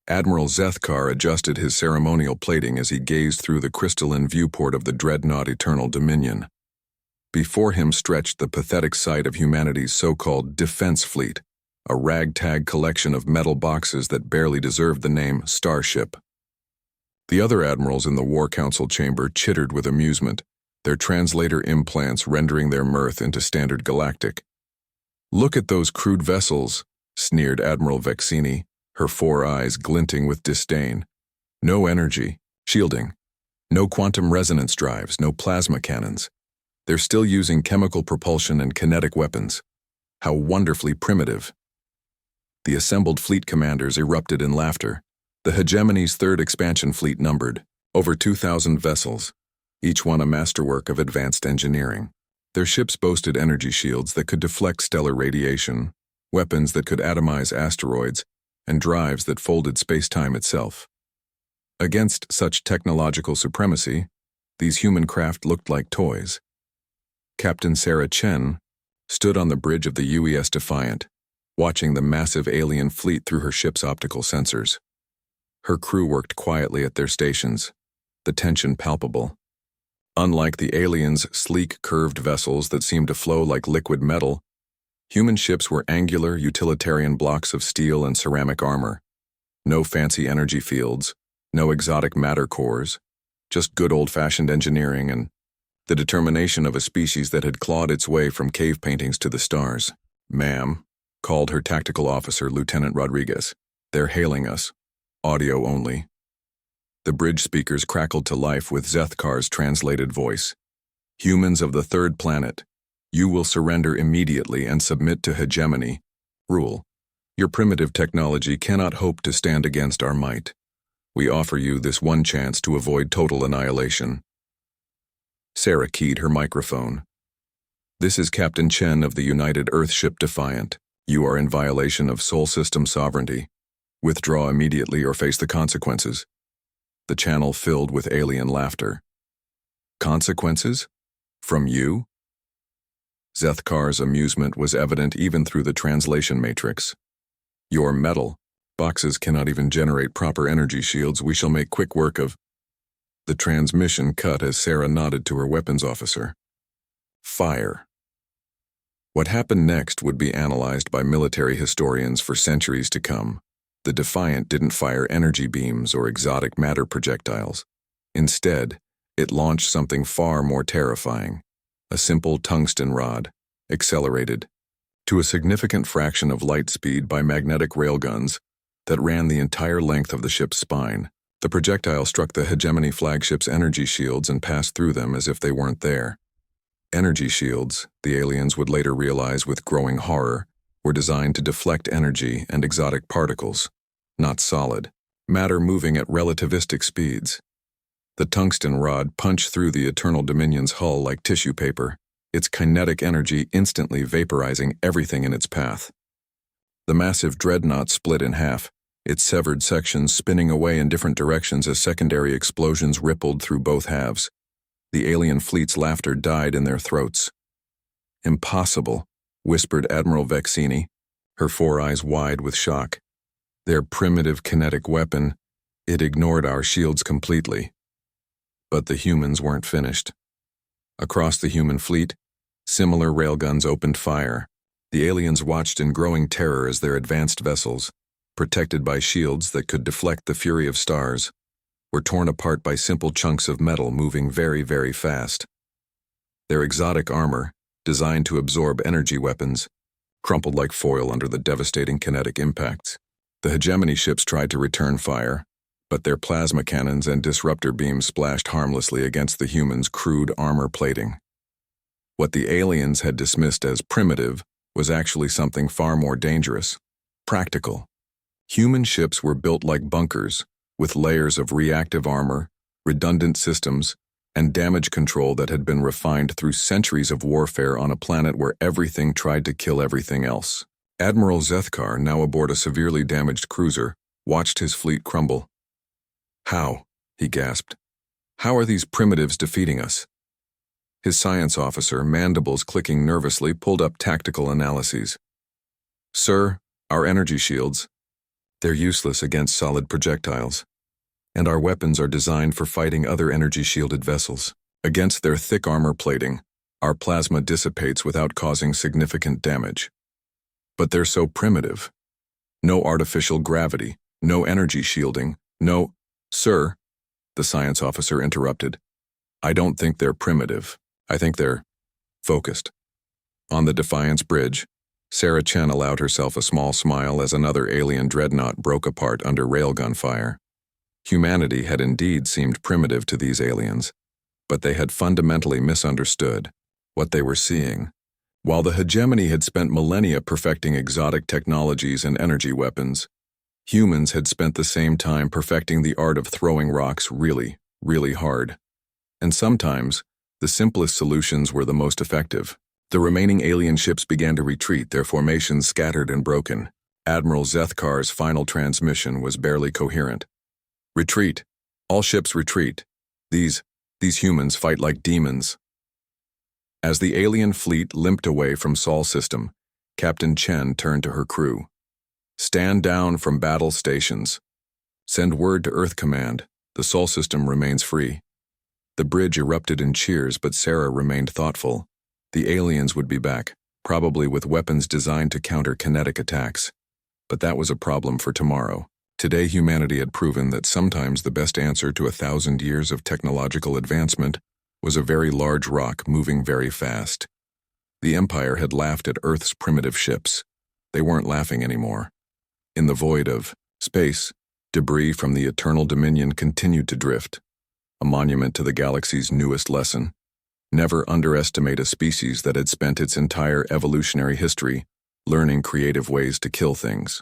Admiral Zethkar adjusted his ceremonial plating as he gazed through the crystalline viewport of the dreadnought Eternal Dominion. Before him stretched the pathetic sight of humanity's so-called defense fleet, a ragtag collection of metal boxes that barely deserved the name Starship. The other admirals in the War Council chamber chittered with amusement, their translator implants rendering their mirth into standard galactic. "Look at those crude vessels," sneered Admiral Vexini, her 4 eyes glinting with disdain. "No energy, shielding, no quantum resonance drives, no plasma cannons. They're still using chemical propulsion and kinetic weapons. How wonderfully primitive." The assembled fleet commanders erupted in laughter. The hegemony's 3rd expansion fleet numbered over 2,000 vessels, each one a masterwork of advanced engineering. Their ships boasted energy shields that could deflect stellar radiation, weapons that could atomize asteroids, and drives that folded space-time itself. Against such technological supremacy, these human craft looked like toys. Captain Sarah Chen stood on the bridge of the UES Defiant, watching the massive alien fleet through her ship's optical sensors. Her crew worked quietly at their stations, the tension palpable. Unlike the aliens' sleek, curved vessels that seemed to flow like liquid metal, human ships were angular, utilitarian blocks of steel and ceramic armor. No fancy energy fields, no exotic matter cores, just good old-fashioned engineering and the determination of a species that had clawed its way from cave paintings to the stars. "Ma'am," called her tactical officer, Lieutenant Rodriguez. "They're hailing us. Audio only." The bridge speakers crackled to life with Zethkar's translated voice. "Humans of the 3rd planet, you will surrender immediately and submit to hegemony. Rule. Your primitive technology cannot hope to stand against our might. We offer you this one chance to avoid total annihilation." Sarah keyed her microphone. "This is Captain Chen of the United Earthship Defiant. You are in violation of Sol System sovereignty. Withdraw immediately or face the consequences." The channel filled with alien laughter. "Consequences? From you?" Zethkar's amusement was evident even through the translation matrix. "Your metal boxes cannot even generate proper energy shields. We shall make quick work of—" The transmission cut as Sarah nodded to her weapons officer. "Fire." What happened next would be analyzed by military historians for centuries to come. The Defiant didn't fire energy beams or exotic matter projectiles. Instead, it launched something far more terrifying. A simple tungsten rod, accelerated to a significant fraction of light speed by magnetic railguns that ran the entire length of the ship's spine. The projectile struck the Hegemony flagship's energy shields and passed through them as if they weren't there. Energy shields, the aliens would later realize with growing horror, were designed to deflect energy and exotic particles, not solid matter moving at relativistic speeds. The tungsten rod punched through the Eternal Dominion's hull like tissue paper, its kinetic energy instantly vaporizing everything in its path. The massive dreadnought split in half, its severed sections spinning away in different directions as secondary explosions rippled through both halves. The alien fleet's laughter died in their throats. "Impossible," whispered Admiral Vexini, her 4 eyes wide with shock. "Their primitive kinetic weapon, it ignored our shields completely." But the humans weren't finished. Across the human fleet, similar railguns opened fire. The aliens watched in growing terror as their advanced vessels, protected by shields that could deflect the fury of stars, were torn apart by simple chunks of metal moving very, very fast. Their exotic armor, designed to absorb energy weapons, crumpled like foil under the devastating kinetic impacts. The Hegemony ships tried to return fire, but their plasma cannons and disruptor beams splashed harmlessly against the humans' crude armor plating. What the aliens had dismissed as primitive was actually something far more dangerous, practical. Human ships were built like bunkers, with layers of reactive armor, redundant systems, and damage control that had been refined through centuries of warfare on a planet where everything tried to kill everything else. Admiral Zethkar, now aboard a severely damaged cruiser, watched his fleet crumble. "How?" he gasped. "How are these primitives defeating us?" His science officer, mandibles clicking nervously, pulled up tactical analyses. "Sir, our energy shields." They're useless against solid projectiles. And our weapons are designed for fighting other energy-shielded vessels. Against their thick armor plating, our plasma dissipates without causing significant damage. But they're so primitive. No artificial gravity, no energy shielding, no— Sir, the science officer interrupted. I don't think they're primitive. I think they're focused. On the Defiance Bridge, Sarah Chen allowed herself a small smile as another alien dreadnought broke apart under railgun fire. Humanity had indeed seemed primitive to these aliens, but they had fundamentally misunderstood what they were seeing. While the hegemony had spent millennia perfecting exotic technologies and energy weapons, humans had spent the same time perfecting the art of throwing rocks really, really hard. And sometimes, the simplest solutions were the most effective. The remaining alien ships began to retreat, their formations scattered and broken. Admiral Zethkar's final transmission was barely coherent. Retreat. All ships retreat. These humans fight like demons. As the alien fleet limped away from Sol system, Captain Chen turned to her crew. Stand down from battle stations. Send word to Earth Command. The Sol system remains free. The bridge erupted in cheers, but Sarah remained thoughtful. The aliens would be back, probably with weapons designed to counter kinetic attacks. But that was a problem for tomorrow. Today, humanity had proven that sometimes the best answer to 1,000 years of technological advancement was a very large rock moving very fast. The Empire had laughed at Earth's primitive ships. They weren't laughing anymore. In the void of space, debris from the Eternal Dominion continued to drift, a monument to the galaxy's newest lesson. Never underestimate a species that had spent its entire evolutionary history learning creative ways to kill things.